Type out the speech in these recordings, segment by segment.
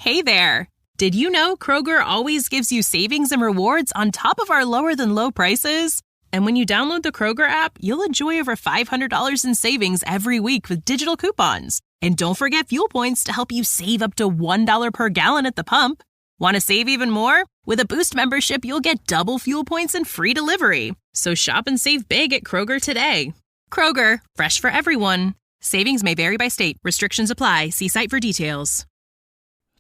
Hey there! Did you know Kroger always gives you savings and rewards on top of our lower-than-low prices? And when you download the Kroger app, you'll enjoy over $500 in savings every week with digital coupons. And don't forget fuel points to help you save up to $1 per gallon at the pump. Want to save even more? With a Boost membership, you'll get double fuel points and free delivery. So shop and save big at Kroger today. Kroger, fresh for everyone. Savings may vary by state. Restrictions apply. See site for details.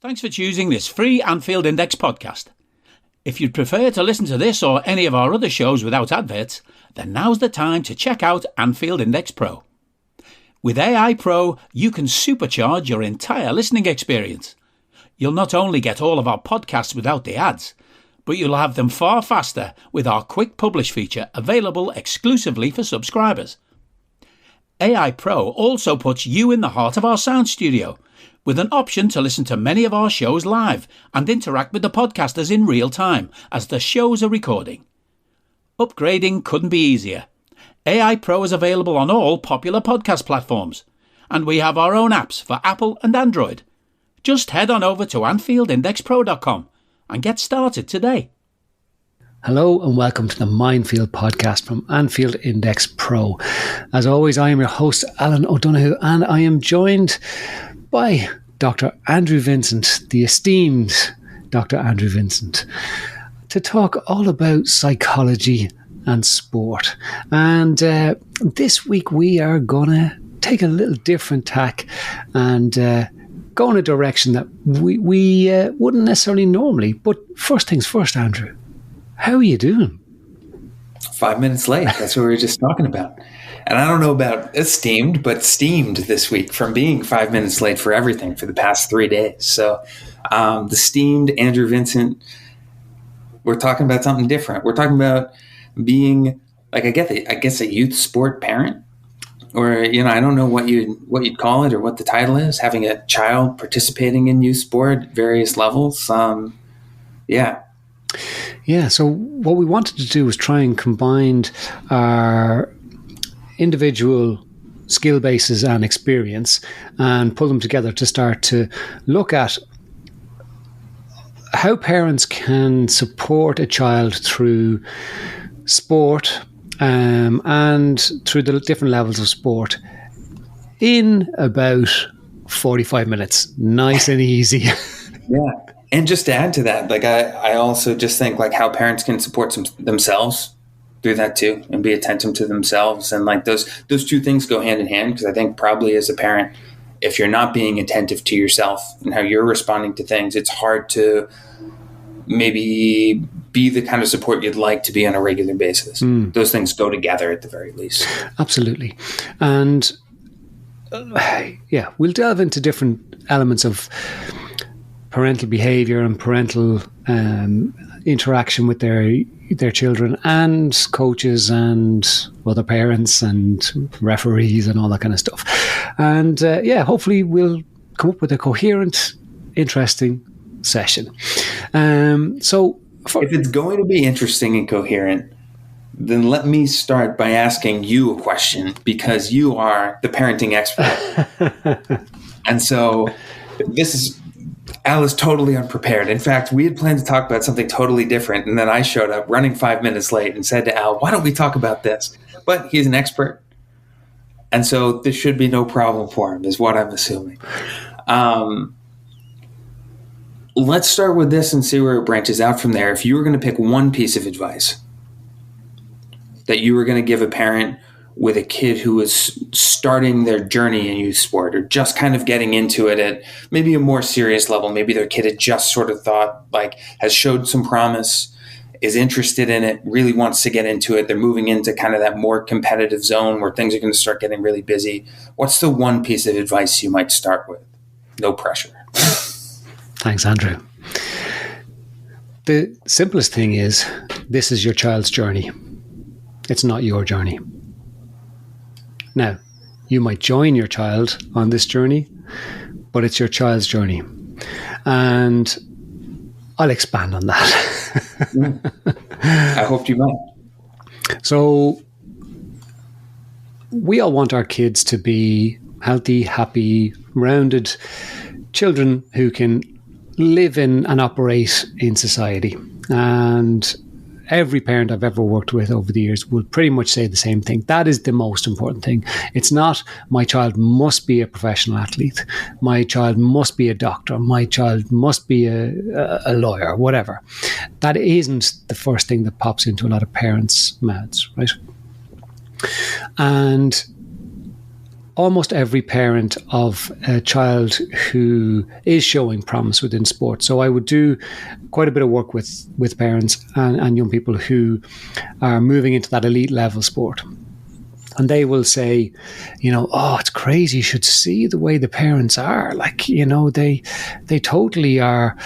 Thanks for choosing this free Anfield Index podcast. If you'd prefer to listen to this or any of our other shows without adverts, then now's the time to check out Anfield Index Pro. With AI Pro, you can supercharge your entire listening experience. You'll not only get all of our podcasts without the ads, but you'll have them far faster with our Quick Publish feature available exclusively for subscribers. AI Pro also puts you in the heart of our sound studio, with an option to listen to many of our shows live and interact with the podcasters in real time as the shows are recording. Upgrading couldn't be easier. AI Pro is available on all popular podcast platforms, and we have our own apps for Apple and Android. Just head on over to AnfieldIndexPro.com and get started today. Hello and welcome to the Minefield podcast from Anfield Index Pro. As always, I am your host, Alan O'Donoghue, and I am joined by Dr. Andrew Vincent, the esteemed Dr. Andrew Vincent, to talk all about psychology and sport. And this week we are going to take a little different tack and go in a direction that we wouldn't necessarily normally. But first things first, Andrew, how are you doing? 5 minutes late. That's what we were just talking about. And I don't know about esteemed, but steamed this week from being 5 minutes late for everything for the past 3 days. So the steamed Andrew Vincent, we're talking about something different. We're talking about being, like, I guess a youth sport parent, or, you know, I don't know what you'd call it or what the title is, having a child participating in youth sport at various levels. Yeah, so what we wanted to do was try and combine our individual skill bases and experience and pull them together to start to look at how parents can support a child through sport and through the different levels of sport in about 45 minutes. Nice and easy. Yeah. And just to add to that, like I also just think like how parents can support themselves through that too, and be attentive to themselves. And like those two things go hand in hand, because I think probably as a parent, if you're not being attentive to yourself and how you're responding to things, it's hard to maybe be the kind of support you'd like to be on a regular basis. Those things go together at the very least. Absolutely. And we'll delve into different elements of parental behavior and parental interaction with their children and coaches and other parents and referees and all that kind of stuff. And hopefully we'll come up with a coherent, interesting session. If it's going to be interesting and coherent, then let me start by asking you a question, because you are the parenting expert. And so Al is totally unprepared. In fact, we had planned to talk about something totally different, and then I showed up running 5 minutes late and said to Al, why don't we talk about this? But he's an expert, and so this should be no problem for him, is what I'm assuming. Let's start with this and see where it branches out from there. If you were going to pick one piece of advice that you were going to give a parent with a kid who is starting their journey in youth sport, or just kind of getting into it at maybe a more serious level, maybe their kid had just sort of thought, like, has showed some promise, is interested in it, really wants to get into it, they're moving into kind of that more competitive zone where things are going to start getting really busy. What's the one piece of advice you might start with? No pressure. Thanks, Andrew. The simplest thing is, this is your child's journey. It's not your journey. Now, you might join your child on this journey, but it's your child's journey. And I'll expand on that. I hope you might. So, we all want our kids to be healthy, happy, rounded children who can live in and operate in society. And every parent I've ever worked with over the years will pretty much say the same thing. That is the most important thing. It's not my child must be a professional athlete. My child must be a doctor. My child must be a lawyer, whatever. That isn't the first thing that pops into a lot of parents' mouths, right? And almost every parent of a child who is showing promise within sport. So I would do quite a bit of work with parents and young people who are moving into that elite level sport. And they will say, oh, it's crazy. You should see the way the parents are. Like, they totally are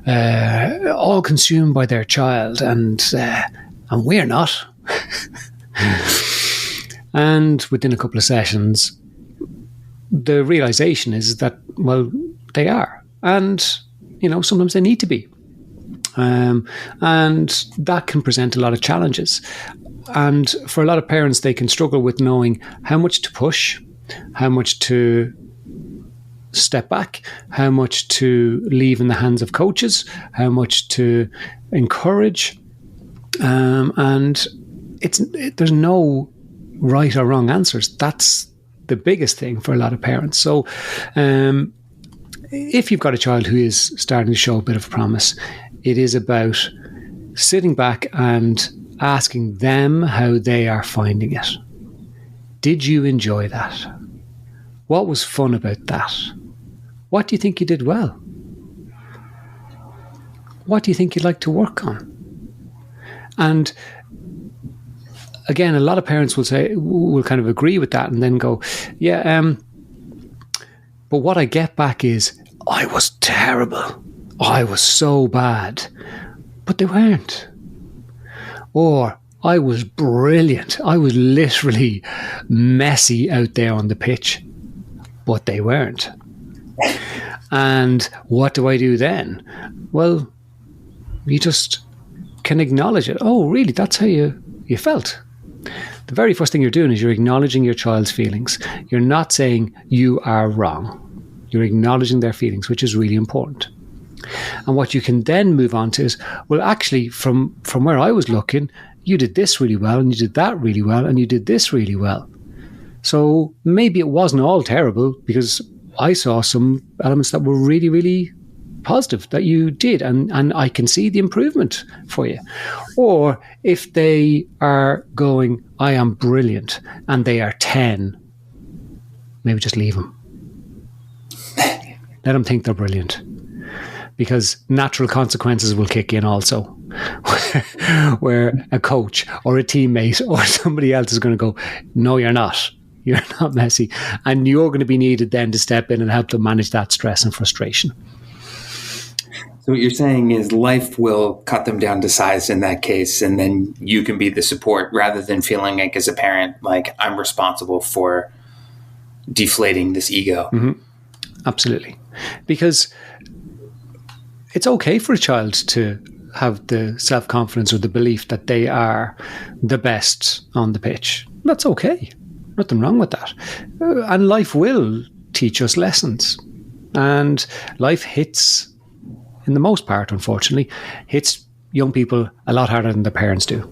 all consumed by their child, and we're not. And within a couple of sessions, the realization is that, well, they are. And, sometimes they need to be. And that can present a lot of challenges. And for a lot of parents, they can struggle with knowing how much to push, how much to step back, how much to leave in the hands of coaches, how much to encourage. And there's no right or wrong answers. That's the biggest thing for a lot of parents. So if you've got a child who is starting to show a bit of promise, it is about sitting back and asking them how they are finding it. Did you enjoy that? What was fun about that? What do you think you did well? What do you think you'd like to work on? And again, a lot of parents will kind of agree with that and then go, yeah, but what I get back is, I was terrible. I was so bad. But they weren't. Or, I was brilliant. I was literally messy out there on the pitch. But they weren't. And what do I do then? Well, you just can acknowledge it. Oh, really? That's how you felt. The very first thing you're doing is you're acknowledging your child's feelings. You're not saying you are wrong. You're acknowledging their feelings, which is really important. And what you can then move on to is, well, actually, from where I was looking, you did this really well, and you did that really well, and you did this really well. So maybe it wasn't all terrible, because I saw some elements that were really, really positive that you did, and I can see the improvement for you. Or if they are going, I am brilliant, and they are 10, maybe just leave them. Let them think they're brilliant, because natural consequences will kick in also, where a coach or a teammate or somebody else is going to go, no, you're not. You're not messy. And you're going to be needed then to step in and help them manage that stress and frustration. So what you're saying is life will cut them down to size in that case, and then you can be the support rather than feeling like, as a parent, like I'm responsible for deflating this ego. Mm-hmm. Absolutely. Because it's okay for a child to have the self-confidence or the belief that they are the best on the pitch. That's okay. Nothing wrong with that. And life will teach us lessons. And life hits, in the most part, unfortunately, hits young people a lot harder than their parents do.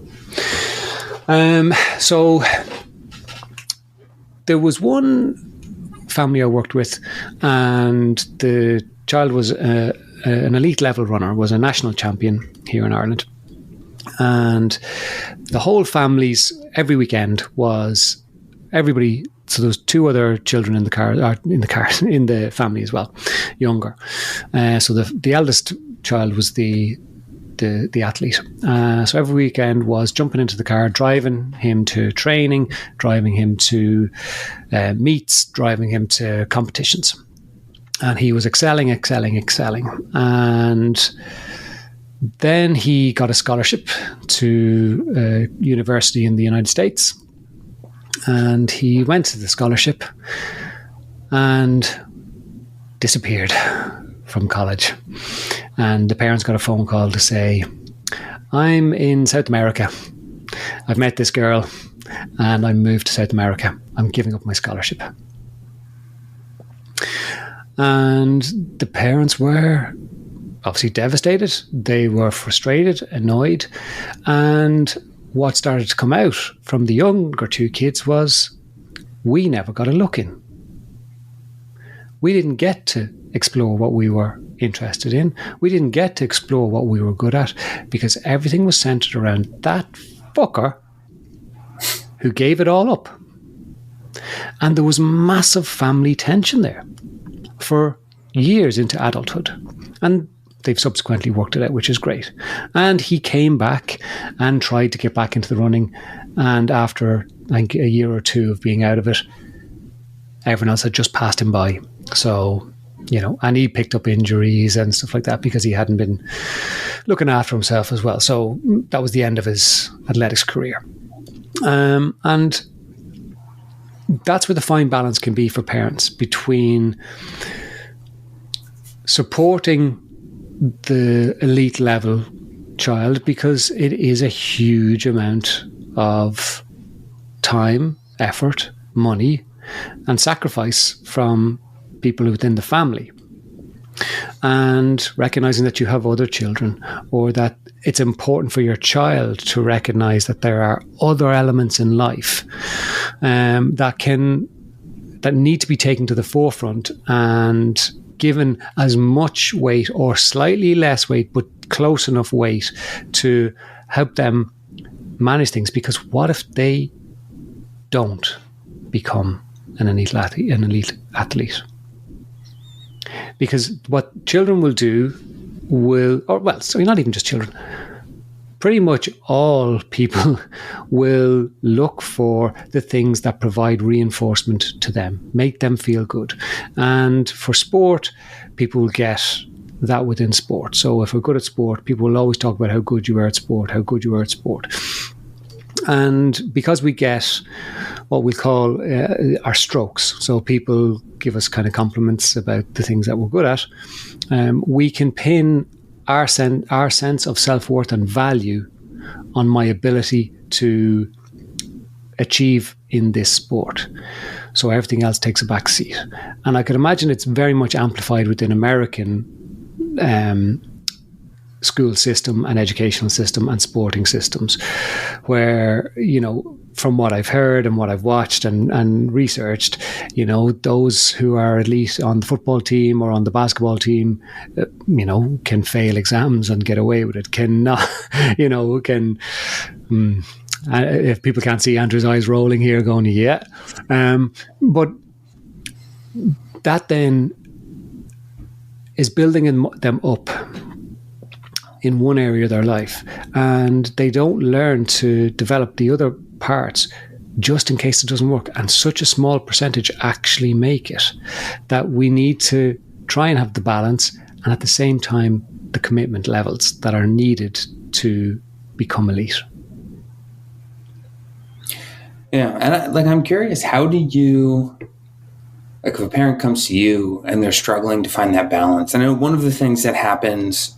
So there was one family I worked with, and the child was an elite level runner, was a national champion here in Ireland. And the whole family's, every weekend was everybody. So there was two other children in the family as well, younger. So the eldest child was the athlete. So every weekend was jumping into the car, driving him to training, driving him to meets, driving him to competitions. And he was excelling. And then he got a scholarship to a university in the United States. And he went to the scholarship and disappeared from college. And the parents got a phone call to say, I'm in South America. I've met this girl and I moved to South America. I'm giving up my scholarship. And the parents were obviously devastated. They were frustrated, annoyed. And what started to come out from the younger two kids was, we never got a look in. We didn't get to explore what we were interested in. We didn't get to explore what we were good at, because everything was centered around that fucker who gave it all up. And there was massive family tension there for years into adulthood. And they've subsequently worked it out, which is great. And he came back and tried to get back into the running. And after, I think, a year or two of being out of it, everyone else had just passed him by. So, you know, and he picked up injuries and stuff like that because he hadn't been looking after himself as well. So that was the end of his athletics career. And that's where the fine balance can be for parents between supporting the elite level child, because it is a huge amount of time, effort, money, and sacrifice from people within the family. And recognizing that you have other children, or that it's important for your child to recognize that there are other elements in life that need to be taken to the forefront and given as much weight or slightly less weight, but close enough weight to help them manage things. Because what if they don't become an elite athlete? Because what children will do so not even just children, pretty much all people will look for the things that provide reinforcement to them, make them feel good. And for sport, people will get that within sport. So if we're good at sport, people will always talk about how good you are at sport, how good you are at sport. And because we get what we call our strokes, so people give us kind of compliments about the things that we're good at, we can pin our sense of self-worth and value on my ability to achieve in this sport. So everything else takes a back seat. And I could imagine it's very much amplified within American school system and educational system and sporting systems, where, you know, from what I've heard and what I've watched and researched, you know, those who are elite on the football team or on the basketball team, you know, can fail exams and get away with it. If people can't see Andrew's eyes rolling here going, yeah. But that then is building them up in one area of their life, and they don't learn to develop the other parts just in case it doesn't work. And such a small percentage actually make it, that we need to try and have the balance and at the same time the commitment levels that are needed to become elite. Yeah, and I'm curious, how do you, like, if a parent comes to you and they're struggling to find that balance? I know one of the things that happens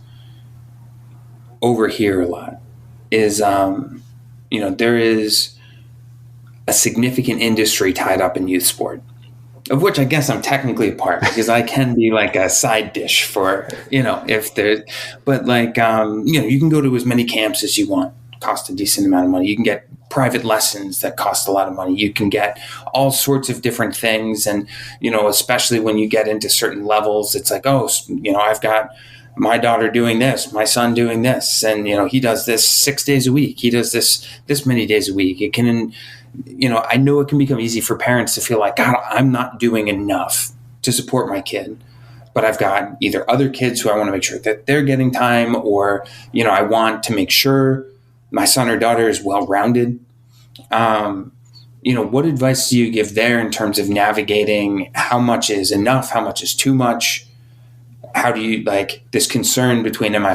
over here a lot is, there is a significant industry tied up in youth sport, of which I guess I'm technically a part, because I can be like a side dish for, if there's, but like, you can go to as many camps as you want, cost a decent amount of money. You can get private lessons that cost a lot of money. You can get all sorts of different things. And, especially when you get into certain levels, it's like, I've got my daughter doing this, my son doing this, and, he does this 6 days a week. He does this many days a week. It can, I know it can become easy for parents to feel like, God, I'm not doing enough to support my kid, but I've got either other kids who I want to make sure that they're getting time, or, I want to make sure my son or daughter is well-rounded. What advice do you give there in terms of navigating how much is enough, how much is too much? How do you, like, this concern between, I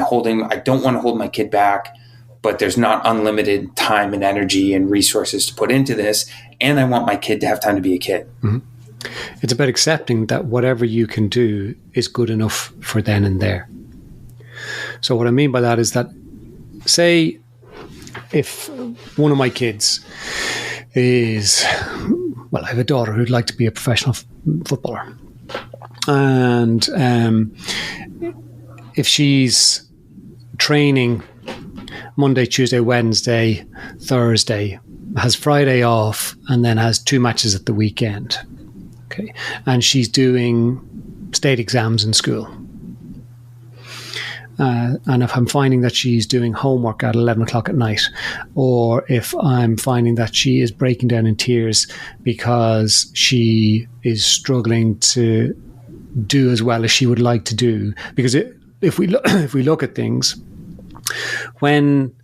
don't want to hold my kid back, but there's not unlimited time and energy and resources to put into this, and I want my kid to have time to be a kid. Mm-hmm. It's about accepting that whatever you can do is good enough for then and there. So what I mean by that is that, say, if one of my kids is, I have a daughter who'd like to be a professional footballer. And if she's training Monday, Tuesday, Wednesday, Thursday, has Friday off, and then has 2 matches at the weekend. Okay. And she's doing state exams in school. And if I'm finding that she's doing homework at 11 o'clock at night, or if I'm finding that she is breaking down in tears because she is struggling to do as well as she would like to do, because if we look at things, when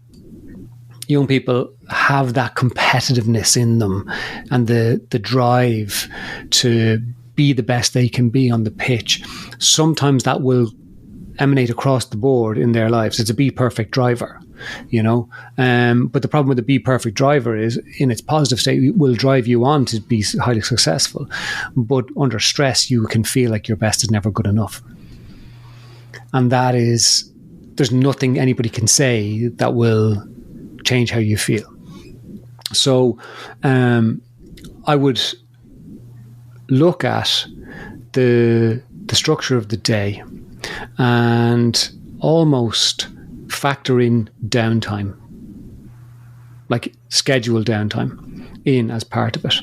young people have that competitiveness in them and the drive to be the best they can be on the pitch, sometimes that will emanate across the board in their lives. It's a be perfect driver, but the problem with the be perfect driver is, in its positive state, it will drive you on to be highly successful, but under stress you can feel like your best is never good enough, and that is, there's nothing anybody can say that will change how you feel. So I would look at the structure of the day and almost factor in downtime, like scheduled downtime, in as part of it.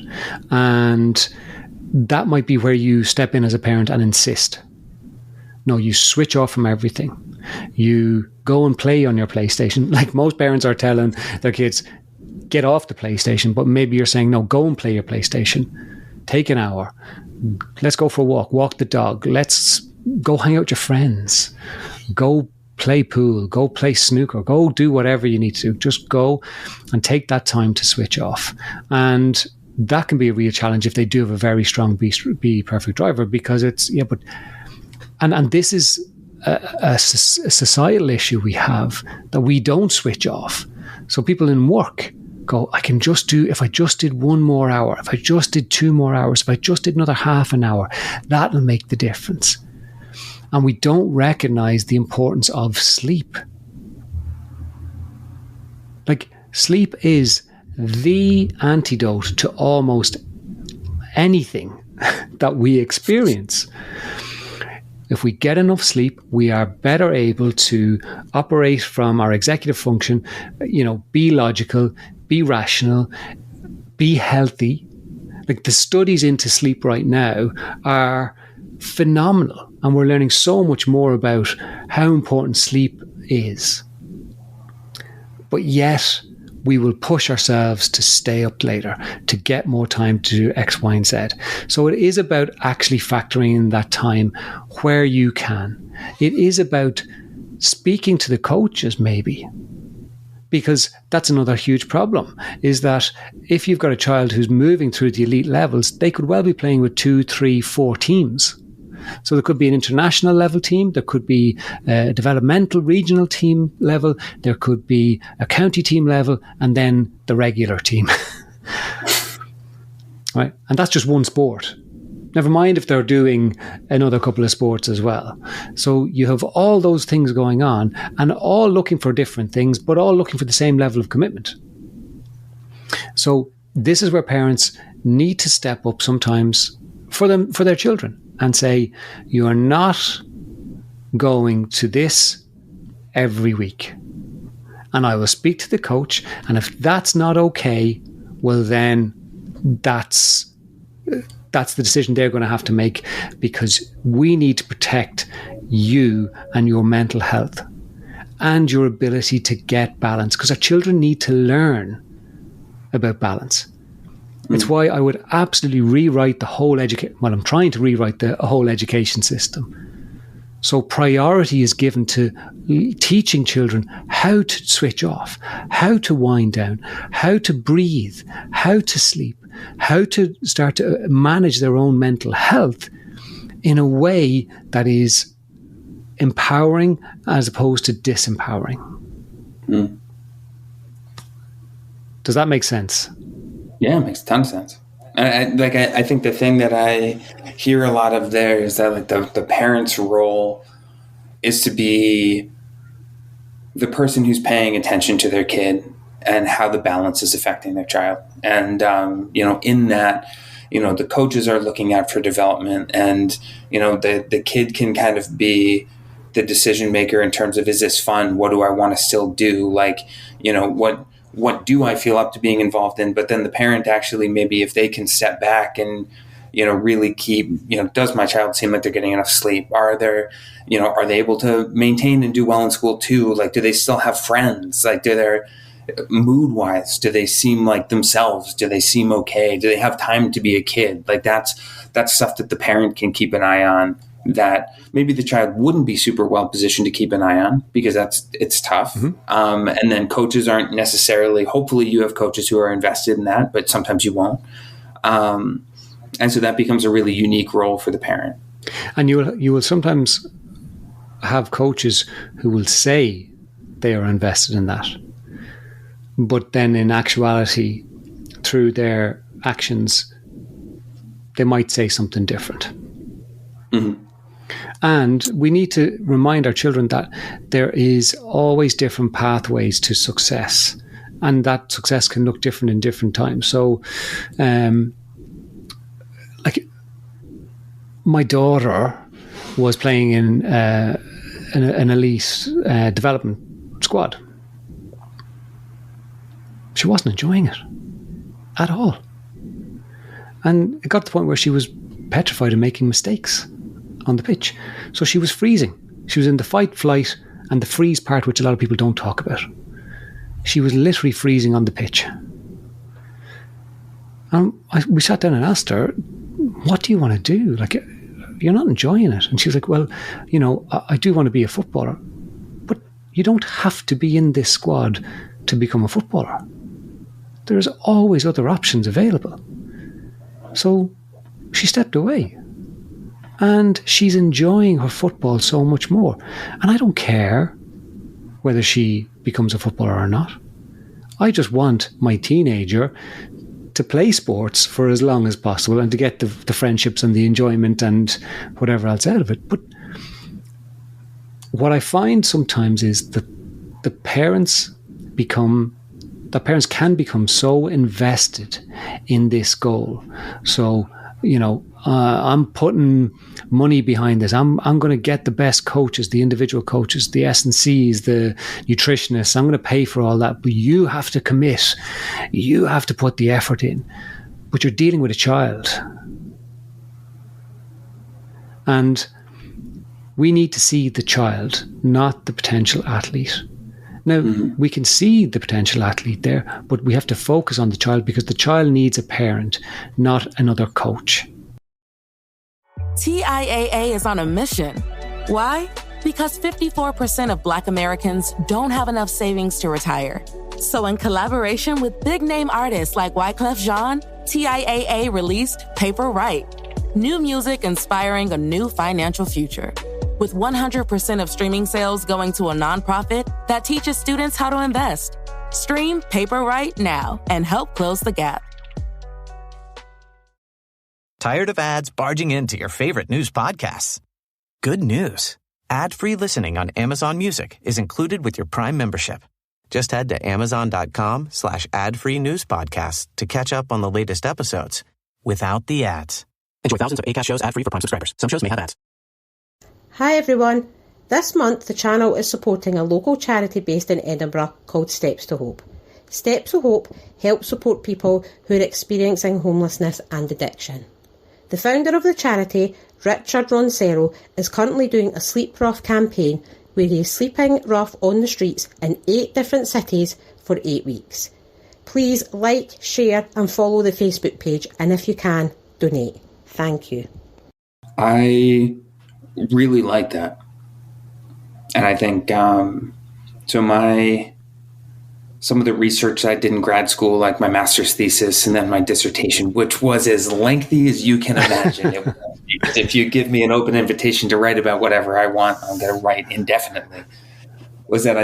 And that might be where you step in as a parent and insist. No, you switch off from everything. You go and play on your PlayStation. Like most parents are telling their kids, get off the PlayStation, but maybe you're saying, no, go and play your PlayStation. Take an hour. Let's go for a walk the dog. Let's go hang out with your friends. Go play pool. Go play snooker. Go do whatever you need to. Just go and take that time to switch off. And that can be a real challenge if they do have a very strong be perfect driver, because it's, and this is a societal issue we have, that we don't switch off. So people in work go, I can just do, if I just did 1 more hour, if I just did 2 more hours, if I just did another half an hour, that'll make the difference. And we don't recognize the importance of sleep. Like, sleep is the antidote to almost anything that we experience. If we get enough sleep, we are better able to operate from our executive function, be logical, be rational, be healthy. Like, the studies into sleep right now are phenomenal, and we're learning so much more about how important sleep is. But yet, we will push ourselves to stay up later, to get more time to do X, Y, and Z. So it is about actually factoring in that time where you can. It is about speaking to the coaches, maybe, because that's another huge problem, is that if you've got a child who's moving through the elite levels, they could well be playing with 2, 3, 4 teams. So there could be an international level team, there could be a developmental regional team level, there could be a county team level, and then the regular team. Right? And that's just one sport. Never mind if they're doing another couple of sports as well. So you have all those things going on, and all looking for different things, but all looking for the same level of commitment. So this is where parents need to step up sometimes for their children, and say, you are not going to this every week. And I will speak to the coach, and if that's not okay, well then that's the decision they're going to have to make, because we need to protect you and your mental health and your ability to get balance, because our children need to learn about balance. It's why I would absolutely rewrite the whole I'm trying to rewrite the whole education system. So priority is given to teaching children how to switch off, how to wind down, how to breathe, how to sleep, how to start to manage their own mental health in a way that is empowering as opposed to disempowering. Does that make sense? Yeah, it makes a ton of sense. I think the thing that I hear a lot of there is that, like, the parent's role is to be the person who's paying attention to their kid and how the balance is affecting their child. And, in that, the coaches are looking out for development, and, the kid can kind of be the decision maker in terms of, is this fun? What do I want to still do? Like, what do I feel up to being involved in? But then the parent actually, maybe if they can step back and, really keep, does my child seem like they're getting enough sleep? Are they able to maintain and do well in school too? Like, do they still have friends? Like, mood wise, do they seem like themselves? Do they seem okay? Do they have time to be a kid? Like, that's stuff that the parent can keep an eye on, that maybe the child wouldn't be super well positioned to keep an eye on, because it's tough. Mm-hmm. And then coaches aren't necessarily, hopefully you have coaches who are invested in that, but sometimes you won't. And so that becomes a really unique role for the parent. And you will sometimes have coaches who will say they are invested in that, but then in actuality, through their actions, they might say something different. Mm-hmm. And we need to remind our children that there is always different pathways to success, and that success can look different in different times. So, like, my daughter was playing in an elite development squad. She wasn't enjoying it at all. And it got to the point where she was petrified of making mistakes on the pitch. So she was freezing. She was in the fight, flight, and the freeze part, which a lot of people don't talk about. She was literally freezing on the pitch. And we sat down and asked her, what do you want to do? Like, you're not enjoying it. And she was like, well, I do want to be a footballer, but you don't have to be in this squad to become a footballer. There's always other options available. So she stepped away, and she's enjoying her football so much more. And I don't care whether she becomes a footballer or not. I just want my teenager to play sports for as long as possible and to get the friendships and the enjoyment and whatever else out of it. But what I find sometimes is that the parents can become so invested in this goal. So, I'm putting money behind this. I'm going to get the best coaches, the individual coaches, the S&Cs, the nutritionists. I'm going to pay for all that. But you have to commit. You have to put the effort in. But you're dealing with a child. And we need to see the child, not the potential athlete. Now, we can see the potential athlete there, but we have to focus on the child, because the child needs a parent, not another coach. TIAA is on a mission. Why? Because 54% of Black Americans don't have enough savings to retire. So in collaboration with big-name artists like Wyclef Jean, TIAA released Paper Right, new music inspiring a new financial future. With 100% of streaming sales going to a nonprofit that teaches students how to invest. Stream Paper Right now and help close the gap. Tired of ads barging into your favorite news podcasts? Good news. Ad-free listening on Amazon Music is included with your Prime membership. Just head to amazon.com/ad-free news podcasts to catch up on the latest episodes without the ads. Enjoy thousands of Acast shows ad-free for Prime subscribers. Some shows may have ads. Hi everyone. This month the channel is supporting a local charity based in Edinburgh called Steps to Hope. Steps to Hope helps support people who are experiencing homelessness and addiction. The founder of the charity, Richard Roncero, is currently doing a Sleep Rough campaign where he is sleeping rough on the streets in 8 different cities for 8 weeks. Please like, share and follow the Facebook page, and if you can, donate. Thank you. I really like that. And I think some of the research I did in grad school, like my master's thesis and then my dissertation, which was as lengthy as you can imagine. If you give me an open invitation to write about whatever I want, I'm going to write indefinitely. Was that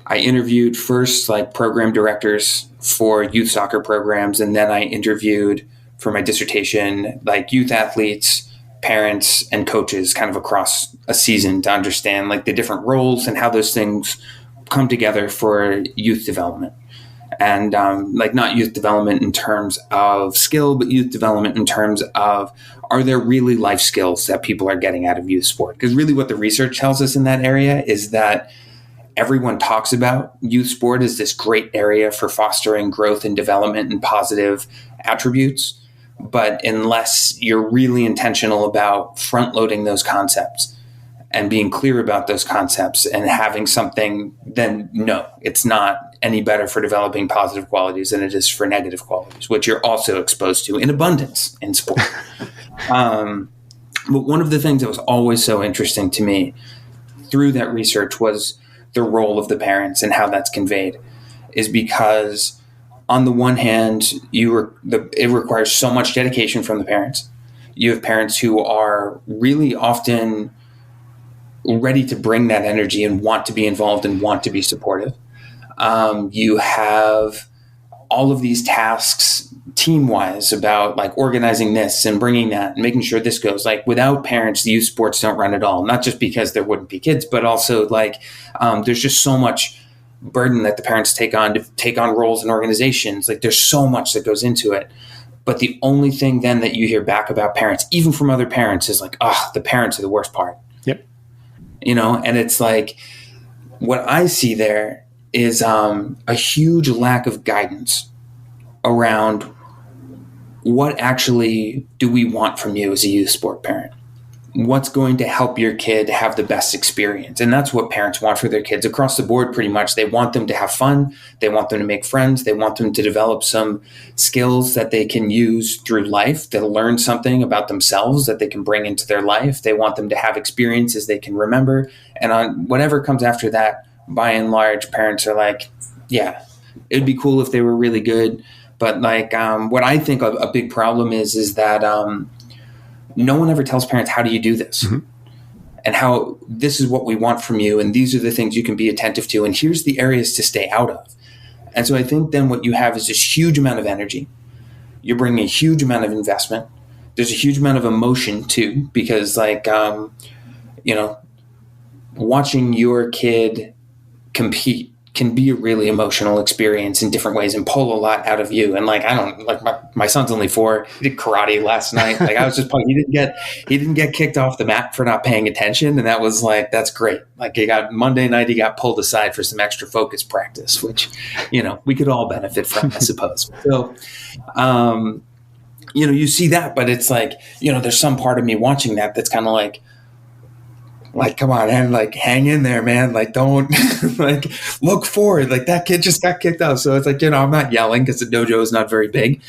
I interviewed first like program directors for youth soccer programs, and then I interviewed for my dissertation like youth athletes, parents, and coaches kind of across a season to understand like the different roles and how those things come together for youth development. And like not youth development in terms of skill, but youth development in terms of, are there really life skills that people are getting out of youth sport? Because really what the research tells us in that area is that everyone talks about youth sport as this great area for fostering growth and development and positive attributes. But unless you're really intentional about front loading those concepts and being clear about those concepts and having something, then no, it's not any better for developing positive qualities than it is for negative qualities, which you're also exposed to in abundance in sport. But one of the things that was always so interesting to me through that research was the role of the parents and how that's conveyed, is because on the one hand, it requires so much dedication from the parents. You have parents who are really often ready to bring that energy and want to be involved and want to be supportive. You have all of these tasks team-wise about like organizing this and bringing that and making sure this goes. Like without parents, the youth sports don't run at all. Not just because there wouldn't be kids, but also like there's just so much burden that the parents take on to take on roles in organizations. Like there's so much that goes into it. But the only thing then that you hear back about parents, even from other parents, is like, oh, the parents are the worst part. Yep. And it's like what I see there is a huge lack of guidance around what actually do we want from you as a youth sport parent? What's going to help your kid have the best experience? And that's what parents want for their kids across the board, pretty much. They want them to have fun. They want them to make friends. They want them to develop some skills that they can use through life, to learn something about themselves that they can bring into their life. They want them to have experiences they can remember. And on whatever comes after that, by and large, parents are like, yeah, it'd be cool if they were really good. But like what I think a big problem is that no one ever tells parents, how do you do this? Mm-hmm. And how this is what we want from you. And these are the things you can be attentive to. And here's the areas to stay out of. And so I think then what you have is this huge amount of energy. You're bringing a huge amount of investment. There's a huge amount of emotion too, because like, watching your kid compete can be a really emotional experience in different ways and pull a lot out of you. And like, I don't like my son's only 4. He did karate last night. Like I was just he didn't get kicked off the mat for not paying attention. And that was like, that's great. Like Monday night, he got pulled aside for some extra focus practice, which, we could all benefit from, I suppose. So, you see that, but it's like, there's some part of me watching that's kind of like, come on, and like hang in there, man. Like don't like look forward. Like that kid just got kicked out. So it's like, I'm not yelling because the dojo is not very big,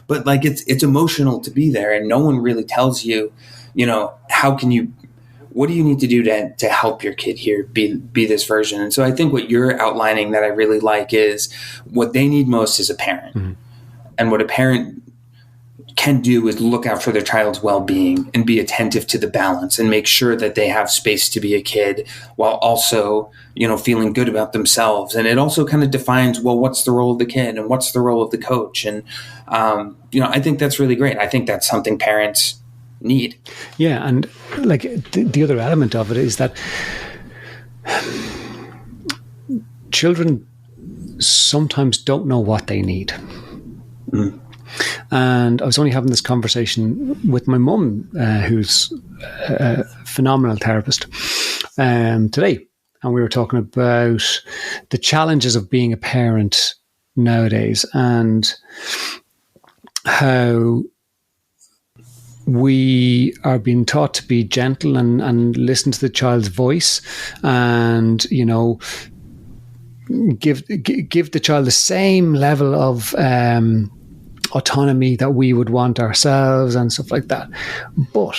but like it's emotional to be there, and no one really tells you, what do you need to do to help your kid here be this version? And so I think what you're outlining that I really like is what they need most is a parent. Mm-hmm. And what a parent can do is look out for their child's well-being and be attentive to the balance and make sure that they have space to be a kid while also, feeling good about themselves. And it also kind of defines, well, what's the role of the kid and what's the role of the coach? And, I think that's really great. I think that's something parents need. Yeah. And like the other element of it is that children sometimes don't know what they need. Mm. And I was only having this conversation with my mum, who's a phenomenal therapist, today. And we were talking about the challenges of being a parent nowadays and how we are being taught to be gentle and listen to the child's voice and, give the child the same level of autonomy that we would want ourselves and stuff like that. But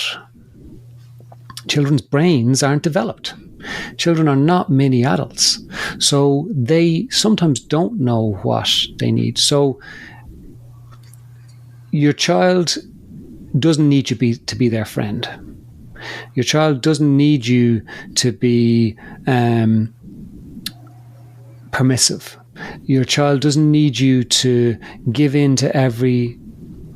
children's brains aren't developed. Children are not mini adults. So they sometimes don't know what they need. So your child doesn't need you to be their friend. Your child doesn't need you to be permissive. Your child doesn't need you to give in to every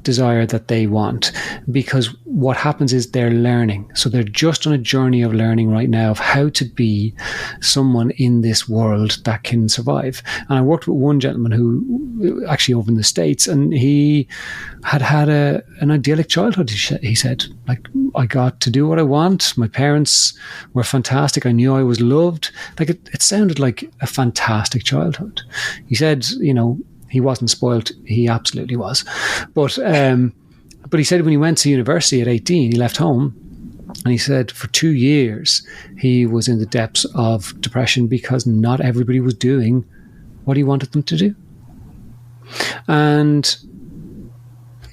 desire that they want, because what happens is they're learning. So they're just on a journey of learning right now of how to be someone in this world that can survive. And I worked with one gentleman who actually over in the States, and he had an idyllic childhood. He said, like, I got to do what I want. My parents were fantastic. I knew I was loved. Like it sounded like a fantastic childhood. He said, he wasn't spoiled. He absolutely was. But he said when he went to university at 18, he left home, and he said for 2 years he was in the depths of depression because not everybody was doing what he wanted them to do. And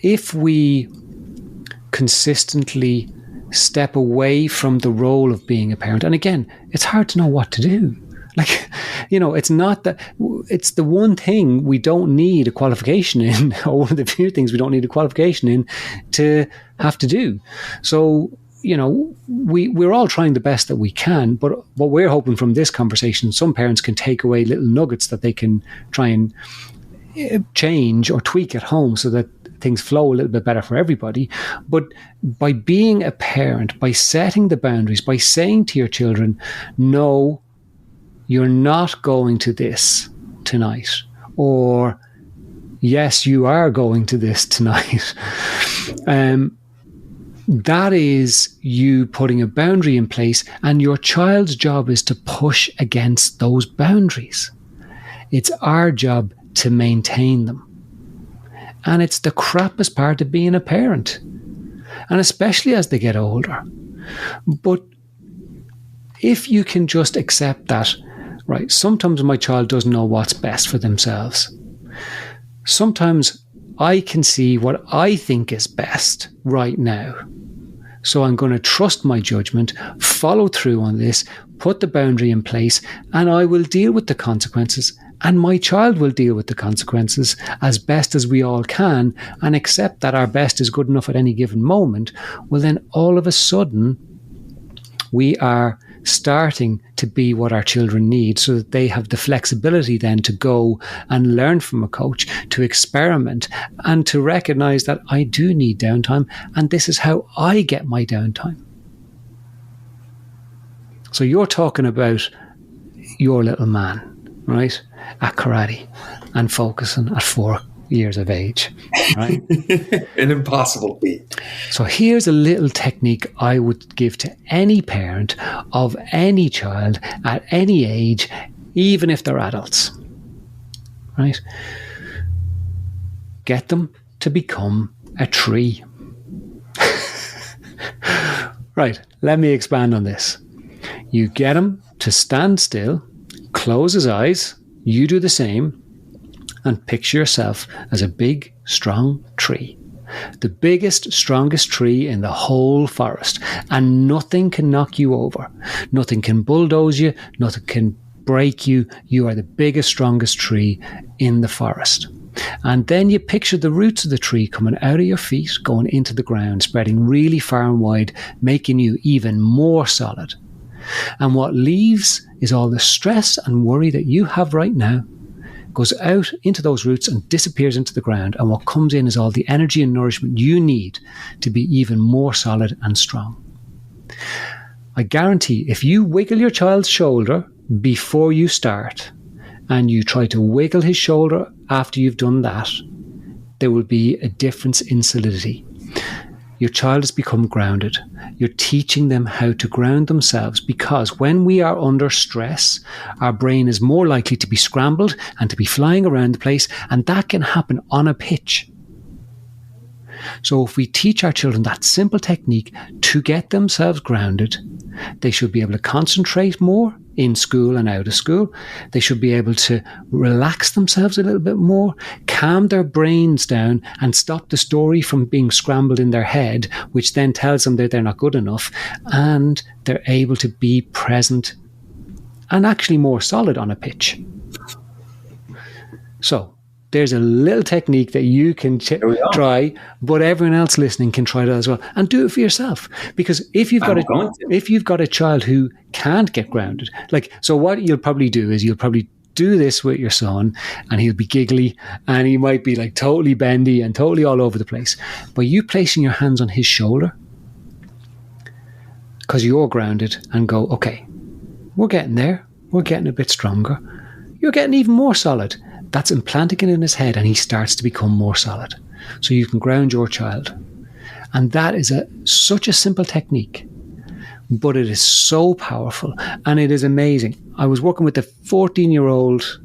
if we consistently step away from the role of being a parent, and again, it's hard to know what to do. Like, it's not that, it's the one thing we don't need a qualification in, or one of the few things we don't need a qualification in to have to do. So, we're all trying the best that we can, but what we're hoping from this conversation, some parents can take away little nuggets that they can try and change or tweak at home so that things flow a little bit better for everybody. But by being a parent, by setting the boundaries, by saying to your children, no, you're not going to this tonight, or yes, you are going to this tonight. That is you putting a boundary in place, and your child's job is to push against those boundaries. It's our job to maintain them. And it's the crappiest part of being a parent, and especially as they get older. But if you can just accept that, right, sometimes my child doesn't know what's best for themselves. Sometimes I can see what I think is best right now. So I'm going to trust my judgment, follow through on this, put the boundary in place, and I will deal with the consequences. And my child will deal with the consequences as best as we all can, and accept that our best is good enough at any given moment. Well, then all of a sudden, we are starting to be what our children need, so that they have the flexibility then to go and learn from a coach, to experiment, and to recognize that I do need downtime, and this is how I get my downtime. So you're talking about your little man, right, at karate and focusing at 4 years of age, right? An impossible feat. So here's a little technique I would give to any parent of any child at any age, even if they're adults, right? Get them to become a tree. Right, let me expand on this. You get him to stand still, close his eyes, you do the same, and picture yourself as a big, strong tree. The biggest, strongest tree in the whole forest. And nothing can knock you over. Nothing can bulldoze you. Nothing can break you. You are the biggest, strongest tree in the forest. And then you picture the roots of the tree coming out of your feet, going into the ground, spreading really far and wide, making you even more solid. And what leaves is all the stress and worry that you have right now goes out into those roots and disappears into the ground, and what comes in is all the energy and nourishment you need to be even more solid and strong. I guarantee if you wiggle your child's shoulder before you start, and you try to wiggle his shoulder after you've done that, there will be a difference in solidity. Your child has become grounded. You're teaching them how to ground themselves, because when we are under stress, our brain is more likely to be scrambled and to be flying around the place, and that can happen on a pitch. So if we teach our children that simple technique to get themselves grounded, they should be able to concentrate more in school and out of school. They should be able to relax themselves a little bit more, calm their brains down, and stop the story from being scrambled in their head, which then tells them that they're not good enough, and they're able to be present and actually more solid on a pitch. So there's a little technique that you can try, but everyone else listening can try that as well, and do it for yourself. Because if you've got a child who can't get grounded, so what you'll probably do is you'll probably do this with your son and he'll be giggly and he might be like totally bendy and totally all over the place. But you placing your hands on his shoulder, because you're grounded, and go, okay, we're getting there. We're getting a bit stronger. You're getting even more solid. That's implanting it in his head and he starts to become more solid. So you can ground your child. And that is such a simple technique, but it is so powerful and it is amazing. I was working with a 14-year-old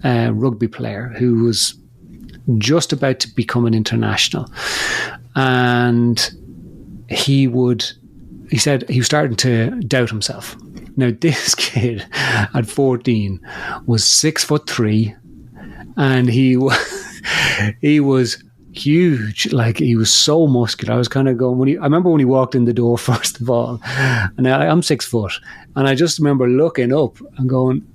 rugby player who was just about to become an international. And he said he was starting to doubt himself. Now, this kid at 14 was 6'3", and he was huge. Like, he was so muscular. I was kind of going, I remember when he walked in the door, first of all, and I'm 6 foot, and I just remember looking up and going,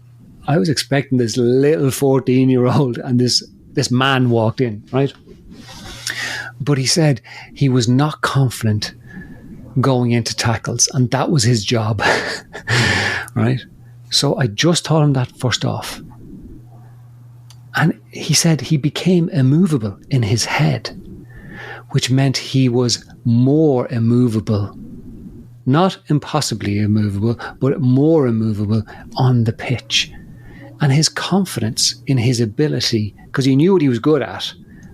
I was expecting this little 14-year-old, and this man walked in, right? But he said he was not confident going into tackles, and that was his job. Right? So I just taught him that first off. And he said he became immovable in his head, which meant he was more immovable. Not impossibly immovable, but more immovable on the pitch. And his confidence in his ability, because he knew what he was good at,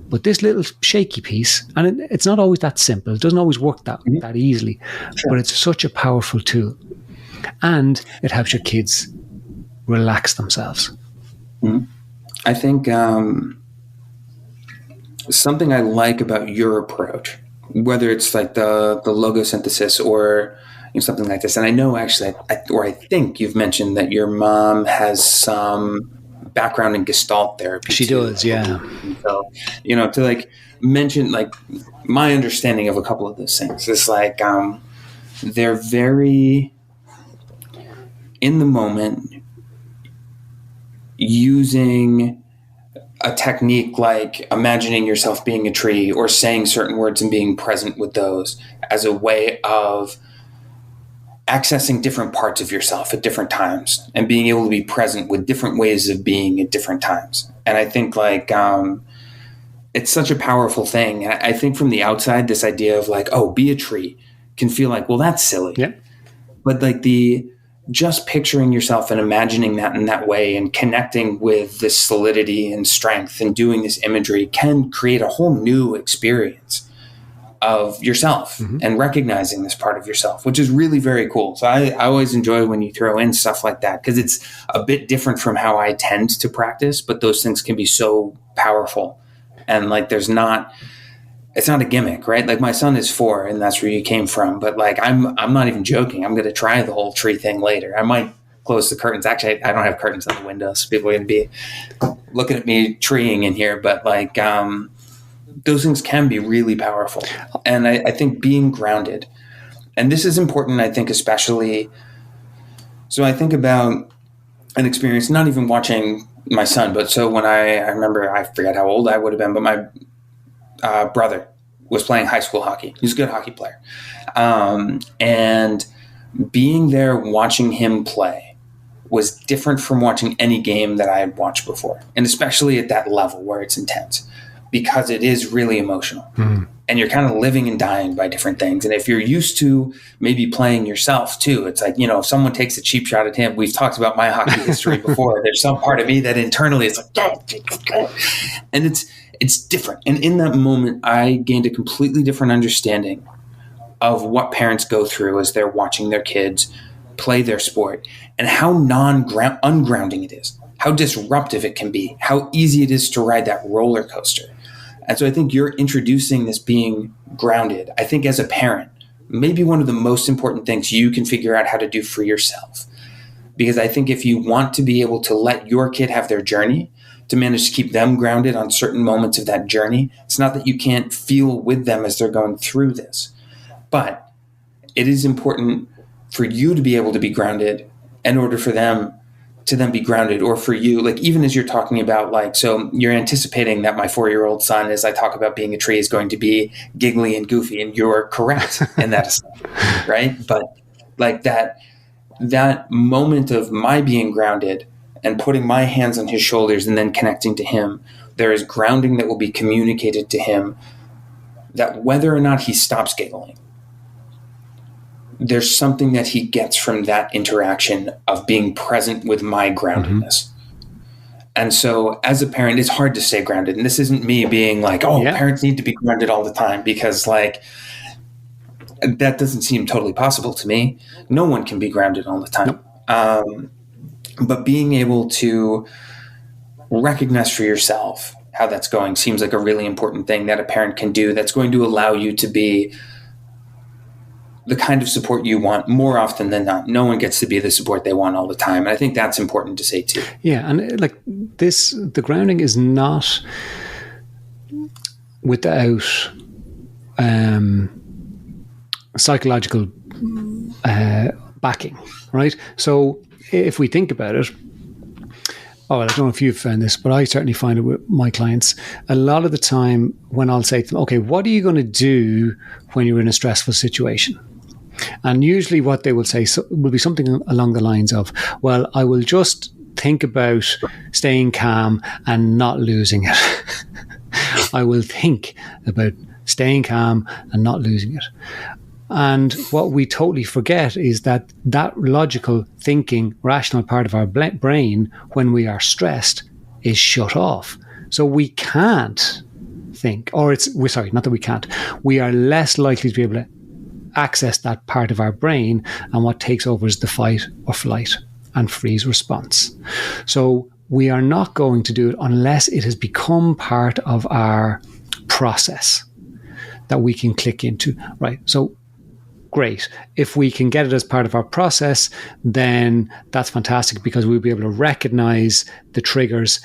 but this little shaky piece, and it's not always that simple. It doesn't always work that easily, but it's such a powerful tool. And it helps your kids relax themselves. Mm-hmm. I think something I like about your approach, whether it's like the logo synthesis or something like this, and I know actually, I think you've mentioned that your mom has some background in Gestalt therapy. She does, yeah. So, to like mention like my understanding of a couple of those things is like they're very in the moment, using a technique like imagining yourself being a tree or saying certain words and being present with those as a way of accessing different parts of yourself at different times and being able to be present with different ways of being at different times. And I think like it's such a powerful thing. And I think from the outside, this idea of like, oh, be a tree can feel like, well, that's silly. Yeah. But like just picturing yourself and imagining that in that way and connecting with this solidity and strength and doing this imagery can create a whole new experience of yourself and recognizing this part of yourself, which is really very cool. So I always enjoy when you throw in stuff like that because it's a bit different from how I tend to practice, but those things can be so powerful. And like it's not a gimmick, right? Like my son is 4 and that's where you came from. But like, I'm not even joking. I'm going to try the whole tree thing later. I might close the curtains. Actually, I don't have curtains on the windows. So people are going to be looking at me treeing in here. But like, those things can be really powerful. And I think being grounded, and this is important, I think, especially. So I think about an experience, not even watching my son, but so when I remember, I forget how old I would have been, but my brother was playing high school hockey. He's a good hockey player. And being there watching him play was different from watching any game that I had watched before. And especially at that level where it's intense because it is really emotional and you're kind of living and dying by different things. And if you're used to maybe playing yourself too, it's like, if someone takes a cheap shot at him, we've talked about my hockey history before. There's some part of me that internally is like, and it's different. And in that moment, I gained a completely different understanding of what parents go through as they're watching their kids play their sport and how ungrounding it is, how disruptive it can be, how easy it is to ride that roller coaster. And so I think you're introducing this being grounded. I think as a parent, maybe one of the most important things you can figure out how to do for yourself. Because I think if you want to be able to let your kid have their journey, to manage to keep them grounded on certain moments of that journey, it's not that you can't feel with them as they're going through this, but it is important for you to be able to be grounded in order for them to then be grounded, or for you, like even as you're talking about like, so you're anticipating that my 4-year-old son, as I talk about being a tree, is going to be giggly and goofy, and you're correct in that assumption, right? But like that moment of my being grounded and putting my hands on his shoulders and then connecting to him, there is grounding that will be communicated to him that whether or not he stops giggling, there's something that he gets from that interaction of being present with my groundedness. And so as a parent, it's hard to stay grounded. And this isn't me being like, parents need to be grounded all the time, because like that doesn't seem totally possible to me. No one can be grounded all the time. Nope. But being able to recognize for yourself how that's going seems like a really important thing that a parent can do that's going to allow you to be the kind of support you want more often than not. No one gets to be the support they want all the time. And I think that's important to say too. Yeah. And like this, the grounding is not without psychological backing, right? So if we think about it, I don't know if you've found this, but I certainly find it with my clients. A lot of the time when I'll say to them, okay, what are you going to do when you're in a stressful situation? And usually what they will say will be something along the lines of, well, I will just think about staying calm and not losing it. I will think about staying calm and not losing it. And what we totally forget is that logical thinking, rational part of our brain, when we are stressed, is shut off. So we can't think, not that we can't. We are less likely to be able to access that part of our brain, and what takes over is the fight or flight and freeze response. So we are not going to do it unless it has become part of our process that we can click into, right? So great. If we can get it as part of our process, then that's fantastic, because we'll be able to recognize the triggers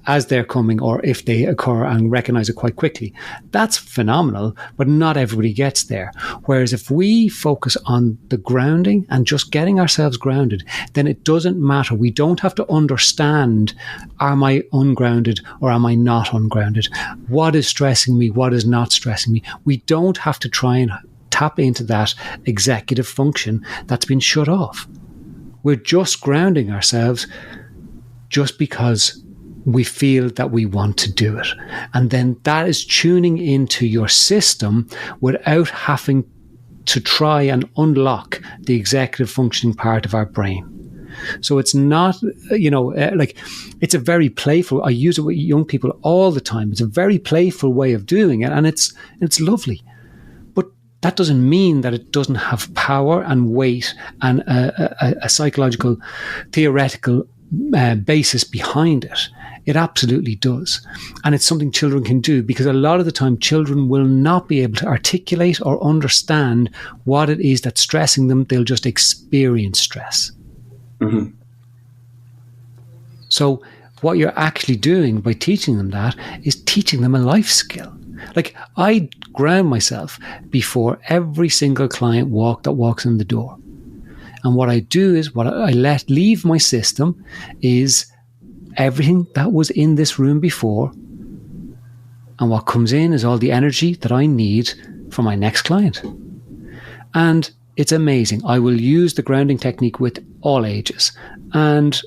as they're coming, or if they occur, and recognize it quite quickly. That's phenomenal, but not everybody gets there. Whereas if we focus on the grounding and just getting ourselves grounded, then it doesn't matter. We don't have to understand, am I ungrounded or am I not ungrounded? What is stressing me? What is not stressing me? We don't have to try and tap into that executive function that's been shut off. We're just grounding ourselves just because we feel that we want to do it. And then that is tuning into your system without having to try and unlock the executive functioning part of our brain. So it's not, it's a very playful, I use it with young people all the time. It's a very playful way of doing it, and it's lovely. But that doesn't mean that it doesn't have power and weight and a psychological, theoretical basis behind it. It absolutely does. And it's something children can do, because a lot of the time children will not be able to articulate or understand what it is that's stressing them. They'll just experience stress. Mm-hmm. So what you're actually doing by teaching them that is teaching them a life skill. Like, I ground myself before every single client that walks in the door. And what I do is, what I let leave my system is everything that was in this room before, and what comes in is all the energy that I need for my next client. And it's amazing. I will use the grounding technique with all ages. And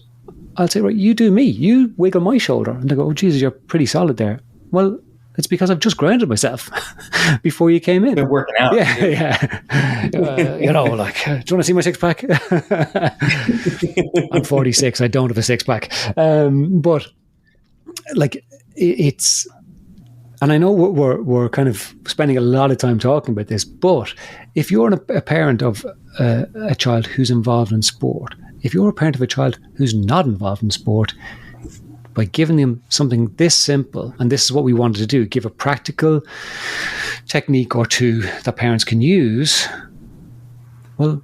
I'll say, right, you do me. You wiggle my shoulder. And they go, oh, Jesus, you're pretty solid there. Well, it's because I've just grounded myself before you came in. Been working out. Yeah. Do you want to see my six pack? I'm 46. I don't have a six pack. But like, it's, and I know we're kind of spending a lot of time talking about this, but if you're a parent of a child who's involved in sport, if you're a parent of a child who's not involved in sport, by giving them something this simple, and this is what we wanted to do, give a practical technique or two that parents can use, well,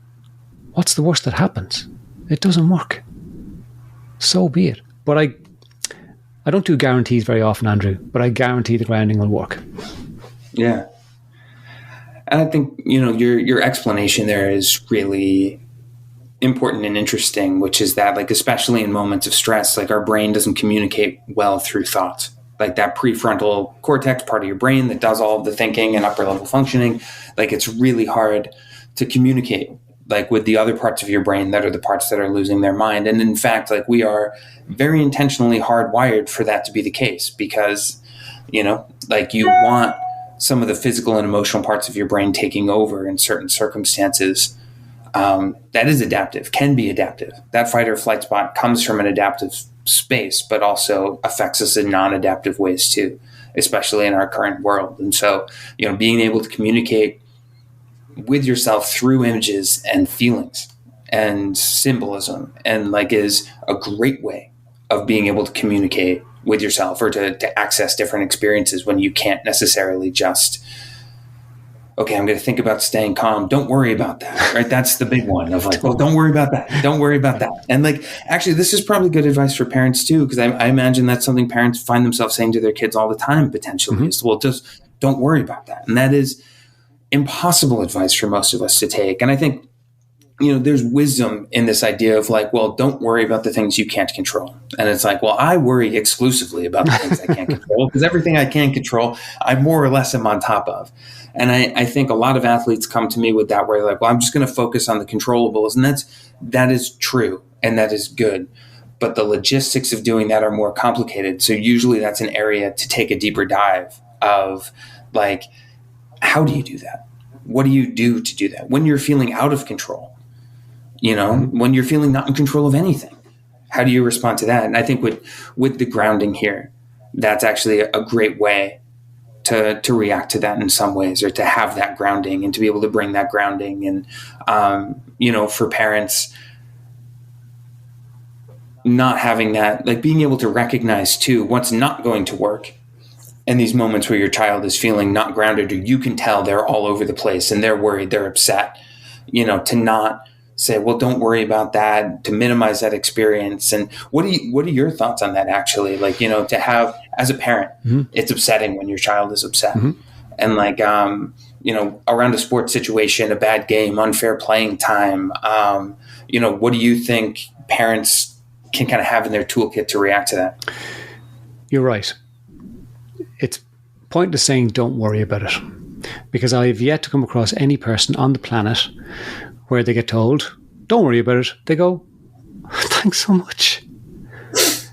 what's the worst that happens? It doesn't work. So be it. But I don't do guarantees very often, Andrew, but I guarantee the grounding will work. Yeah. And I think, your explanation there is really important and interesting, which is that, like, especially in moments of stress, like, our brain doesn't communicate well through thoughts. Like, that prefrontal cortex part of your brain that does all of the thinking and upper level functioning, like, it's really hard to communicate like with the other parts of your brain that are the parts that are losing their mind. And in fact, like we are very intentionally hardwired for that to be the case, because, like you want some of the physical and emotional parts of your brain taking over in certain circumstances. That is adaptive, can be adaptive. That fight or flight spot comes from an adaptive space, but also affects us in non-adaptive ways too, especially in our current world. And so, being able to communicate with yourself through images and feelings and symbolism and like is a great way of being able to communicate with yourself or to access different experiences when you can't necessarily just, okay, I'm going to think about staying calm. Don't worry about that, right? That's the big one of like, well, don't worry about that. Don't worry about that. And like, actually, this is probably good advice for parents too, because I imagine that's something parents find themselves saying to their kids all the time, potentially, is, well, just don't worry about that. And that is impossible advice for most of us to take. And I think, there's wisdom in this idea of like, well, don't worry about the things you can't control. And it's like, well, I worry exclusively about the things I can't control, because everything I can control, I more or less am on top of. And I think a lot of athletes come to me with that, where they're like, well, I'm just going to focus on the controllables. And that is true. And that is good. But the logistics of doing that are more complicated. So usually that's an area to take a deeper dive of like, how do you do that? What do you do to do that? When you're feeling out of control, when you're feeling not in control of anything, how do you respond to that? And I think with the grounding here, that's actually a great way to react to that in some ways, or to have that grounding and to be able to bring that grounding. And, for parents, not having that, like being able to recognize too, what's not going to work. And these moments where your child is feeling not grounded, or you can tell they're all over the place and they're worried, they're upset, to not say, well, don't worry about that, to minimize that experience. And what are your thoughts on that actually? Like, to have, as a parent, it's upsetting when your child is upset. And like, around a sports situation, a bad game, unfair playing time, what do you think parents can kind of have in their toolkit to react to that? You're right. It's pointless saying don't worry about it, because I've yet to come across any person on the planet where they get told, don't worry about it. They go, thanks so much.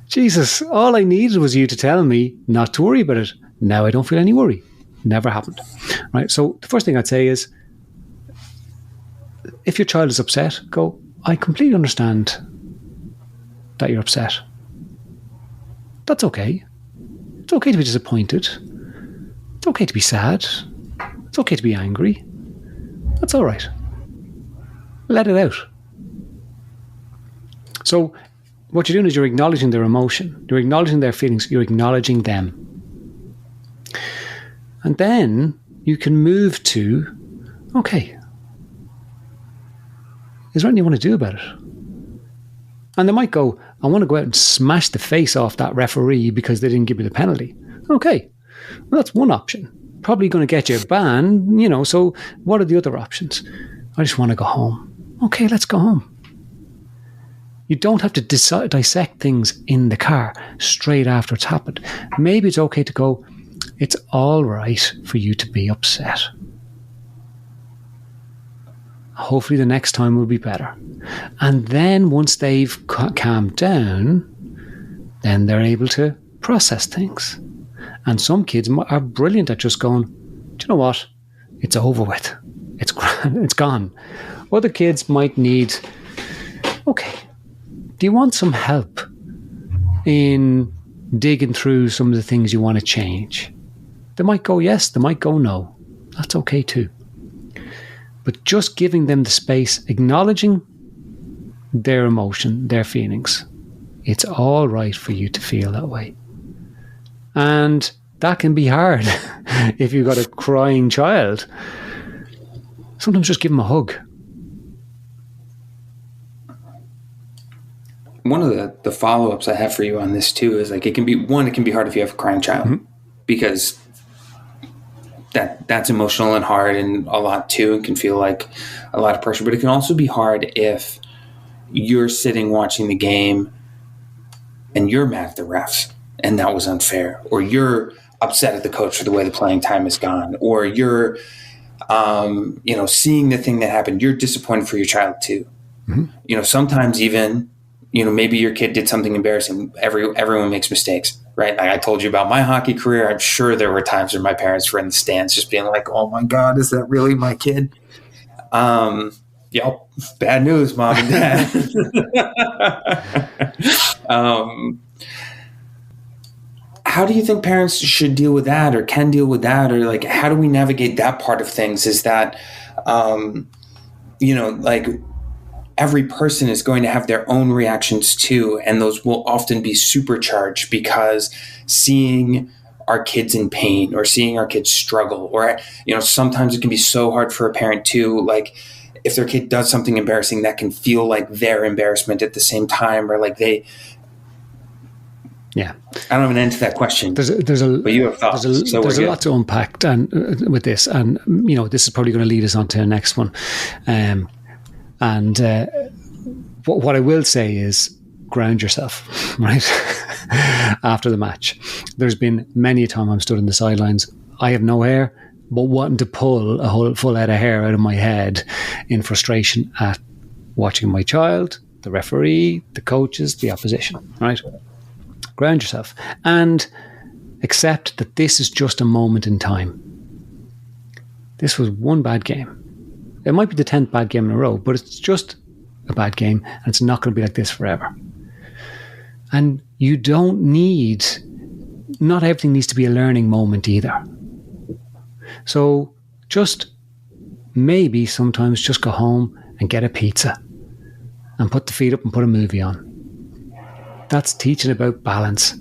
Jesus, all I needed was you to tell me not to worry about it. Now I don't feel any worry. Never happened. Right? So the first thing I'd say is, if your child is upset, go, I completely understand that you're upset. That's okay. It's okay to be disappointed. It's okay to be sad. It's okay to be angry. That's all right. Let it out. So what you're doing is you're acknowledging their emotion. You're acknowledging their feelings. You're acknowledging them. And then you can move to, okay, is there anything you want to do about it? And they might go, I want to go out and smash the face off that referee because they didn't give me the penalty. Okay, well, that's one option. Probably going to get you a ban, so what are the other options? I just want to go home. Okay, let's go home. You don't have to dissect things in the car straight after it's happened. Maybe it's okay to go, it's all right for you to be upset. Hopefully the next time will be better. And then once they've calmed down, then they're able to process things. And some kids are brilliant at just going, do you know what? It's over with. It's gone. Other kids might need, okay, do you want some help in digging through some of the things you want to change? They might go yes, they might go no. That's okay too. But just giving them the space, acknowledging their emotion, their feelings. It's all right for you to feel that way. And that can be hard if you've got a crying child. Sometimes just give them a hug. One of the follow-ups I have for you on this too is like, it can be hard if you have a crying child, because that's emotional and hard and a lot too, and can feel like a lot of pressure. But it can also be hard if you're sitting watching the game and you're mad at the refs and that was unfair, or you're upset at the coach for the way the playing time has gone, or you're seeing the thing that happened, you're disappointed for your child too. Mm-hmm. Sometimes even, maybe your kid did something embarrassing. Everyone makes mistakes, right? Like I told you about my hockey career. I'm sure there were times when my parents were in the stands just being like, oh my God, is that really my kid? Bad news, mom and dad. How do you think parents should deal with that or can deal with that? Or like, how do we navigate that part of things? Is that, every person is going to have their own reactions too. And those will often be supercharged because seeing our kids in pain or seeing our kids struggle, or, sometimes it can be so hard for a parent too. Like if their kid does something embarrassing, that can feel like their embarrassment at the same time, or like I don't have an end to that question. But you have thoughts. There's a lot to unpack with this, and this is probably going to lead us on to the next one. What I will say is ground yourself, right? After the match, there's been many a time I'm stood on the sidelines. I have no hair, but wanting to pull a whole full head of hair out of my head in frustration at watching my child, the referee, the coaches, the opposition, right? Ground yourself and accept that this is just a moment in time. This was one bad game. It might be the 10th bad game in a row, but it's just a bad game and it's not going to be like this forever. And you don't not everything needs to be a learning moment either. So just maybe sometimes just go home and get a pizza and put the feet up and put a movie on. That's teaching about balance,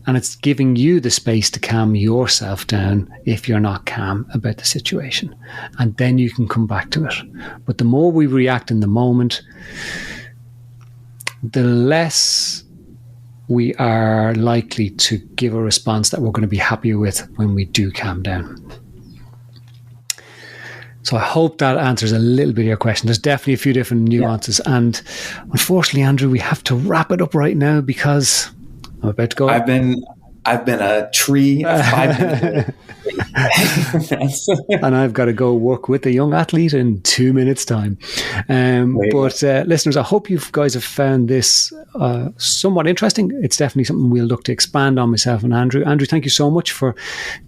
and it's giving you the space to calm yourself down if you're not calm about the situation, and then you can come back to it. But the more we react in the moment, the less we are likely to give a response that we're going to be happy with when we do calm down. So I hope that answers a little bit of your question. There's definitely a few different nuances. Yeah. And unfortunately, Andrew, we have to wrap it up right now because I'm about to go. I've been a tree of 5 minutes. And I've got to go work with a young athlete in 2 minutes' time. But listeners, I hope you guys have found this somewhat interesting. It's definitely something we'll look to expand on, myself and Andrew. Andrew, thank you so much for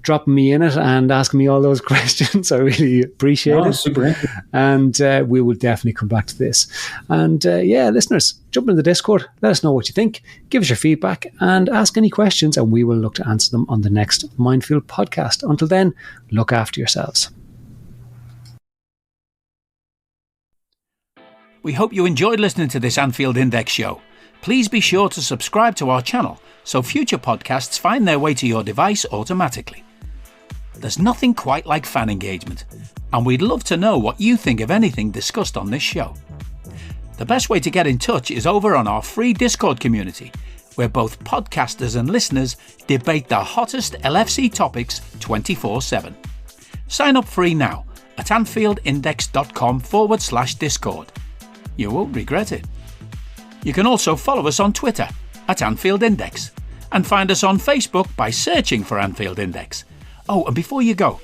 dropping me in it and asking me all those questions. I really appreciate it. Super interesting. And we will definitely come back to this. And listeners, jump into the Discord. Let us know what you think. Give us your feedback and ask any questions, and we will look to answer them on the next Mindfield podcast. Until then, look after yourselves. We hope you enjoyed listening to this Anfield Index show. Please be sure to subscribe to our channel so future podcasts find their way to your device automatically. There's nothing quite like fan engagement, and we'd love to know what you think of anything discussed on this show. The best way to get in touch is over on our free Discord community, where both podcasters and listeners debate the hottest LFC topics 24/7. Sign up free now at AnfieldIndex.com/Discord. You won't regret it. You can also follow us on Twitter at Anfield Index and find us on Facebook by searching for Anfield Index. Oh, and before you go,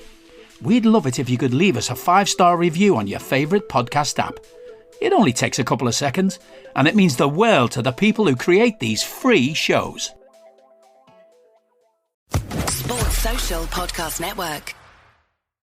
we'd love it if you could leave us a 5-star review on your favourite podcast app. It only takes a couple of seconds, and it means the world to the people who create these free shows. Sports Social Podcast Network.